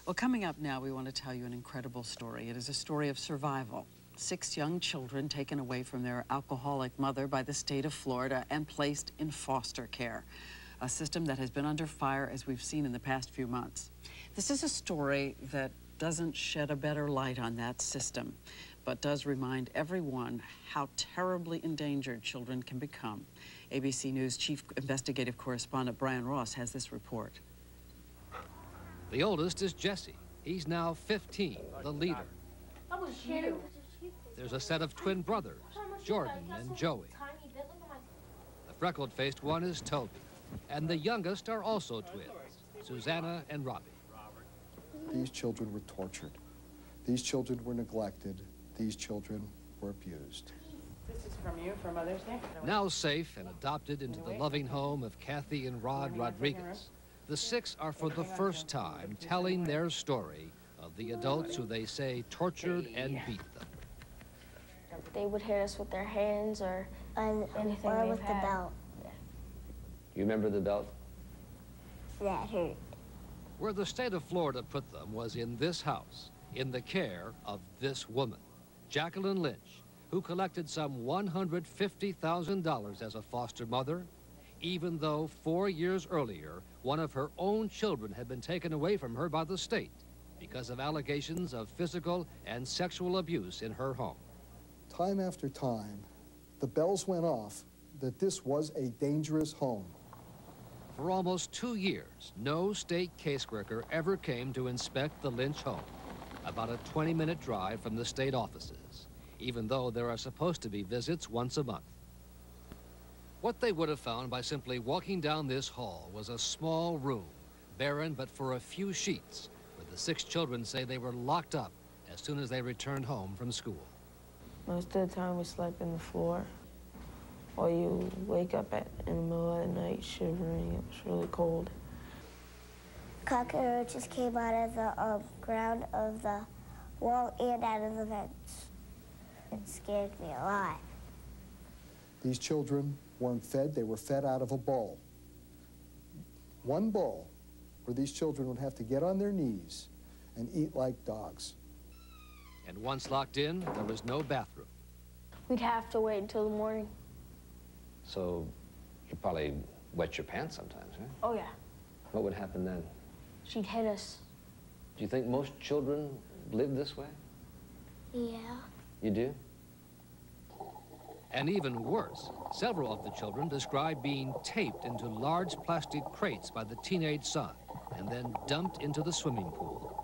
Well, coming up now, we want to tell you an incredible story. It is a story of survival. 6 young children taken away from their alcoholic mother by the state of Florida and placed in foster care, a system that has been under fire, as we've seen in the past few months. This is a story that doesn't shed a better light on that system, but does remind everyone how terribly endangered children can become. ABC News Chief Investigative Correspondent Brian Ross has this report. The oldest is Jesse. He's now 15, the leader. That was cute. There's a set of twin brothers, Jordan and Joey. The freckled-faced one is Toby. And the youngest are also twins, Susanna and Robbie. These children were tortured. These children were neglected. These children were abused. This is from you for Mother's Day? Now safe and adopted into the loving home of Kathy and Rod Rodriguez, the 6 are for the first time telling their story of the adults who they say tortured and beat them. They would hit us with their hands or anything or with the belt. Yeah. You remember the belt? That hurt. Where the state of Florida put them was in this house, in the care of this woman, Jacqueline Lynch, who collected some $150,000 as a foster mother, even though 4 years earlier, one of her own children had been taken away from her by the state because of allegations of physical and sexual abuse in her home. Time after time, the bells went off that this was a dangerous home. For almost 2 years, no state caseworker ever came to inspect the Lynch home, about a 20-minute drive from the state offices, even though there are supposed to be visits once a month. What they would have found by simply walking down this hall was a small room, barren but for a few sheets, where the 6 children say they were locked up as soon as they returned home from school. Most of the time we slept in the floor, or you wake up in the middle of the night shivering. It was really cold. Cockroaches came out of the ground of the wall and out of the vents. It scared me a lot. These children weren't fed, they were fed out of a bowl. One bowl where these children would have to get on their knees and eat like dogs. And once locked in, there was no bathroom. We'd have to wait until the morning. So you probably wet your pants sometimes, right? Oh, yeah. What would happen then? She'd hit us. Do you think most children live this way? Yeah. You do? And even worse, several of the children described being taped into large plastic crates by the teenage son and then dumped into the swimming pool.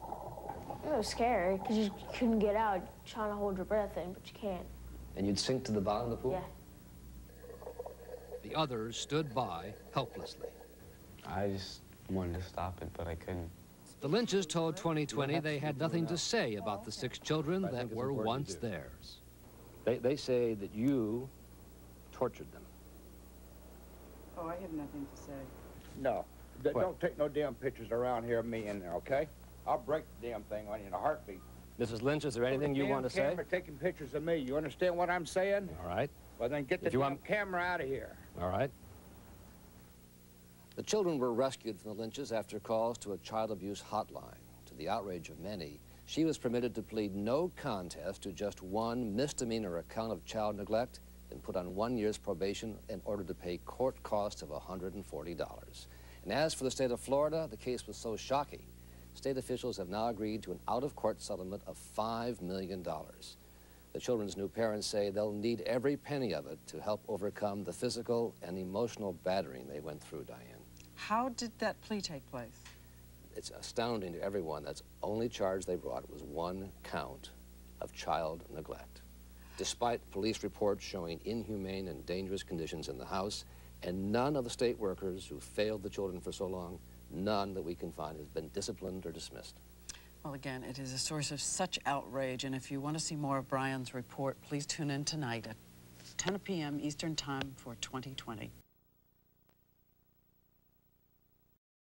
It was scary because you couldn't get out trying to hold your breath in, but you can't. And you'd sink to the bottom of the pool? Yeah. The others stood by helplessly. I just wanted to stop it, but I couldn't. The Lynches told 2020 they had nothing to say about the 6 children that were once theirs. They say that you tortured them. Oh, I have nothing to say. No. Don't take no damn pictures around here of me in there, okay? I'll break the damn thing on you in a heartbeat. Mrs. Lynch, is there anything you want to say? Camera taking pictures of me. You understand what I'm saying? All right. Well, then get the damn camera out of here. All right. The children were rescued from the Lynches after calls to a child abuse hotline. To the outrage of many, she was permitted to plead no contest to just one misdemeanor account of child neglect and put on 1 year's probation in order to pay court costs of $140. And as for the state of Florida, the case was so shocking, state officials have now agreed to an out-of-court settlement of $5 million. The children's new parents say they'll need every penny of it to help overcome the physical and emotional battering they went through, Diane. How did that plea take place? It's astounding to everyone that's only charge they brought was 1 count of child neglect. Despite police reports showing inhumane and dangerous conditions in the house, and none of the state workers who failed the children for so long, none that we can find has been disciplined or dismissed. Well, again, it is a source of such outrage, and if you want to see more of Brian's report, please tune in tonight at 10 p.m. Eastern Time for 2020.